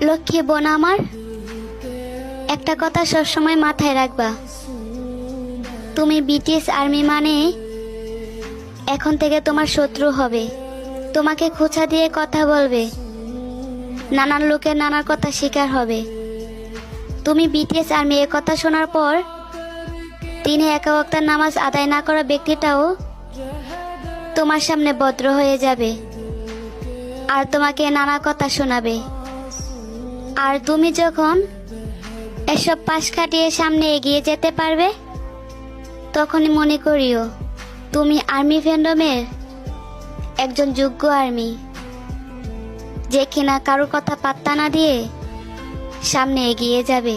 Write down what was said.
লক্ষ্মী বোন আমার, একটা কথা সবসময় মাথায় রাখবা। তুমি ব্রিটিশ আর্মি মানে এখন থেকে তোমার শত্রু হবে। তোমাকে খোঁচা দিয়ে কথা বলবে, নানান লোকের নানার কথা শিকার হবে। তুমি ব্রিটিশ আর্মি এ কথা শোনার পর তিনি একা ওয়াক্তের নামাজ আদায় না করা ব্যক্তিটাও তোমার সামনে ভদ্র হয়ে যাবে আর তোমাকে নানা কথা শোনাবে। আর তুমি যখন এসব পাশ কাটিয়ে সামনে এগিয়ে যেতে পারবে, তখনই মনে করিও তুমি আর্মি ফ্যান্ডমের একজন যোগ্য আর্মি, যে কিনা কারো কথা পাত্তা না দিয়ে সামনে এগিয়ে যাবে।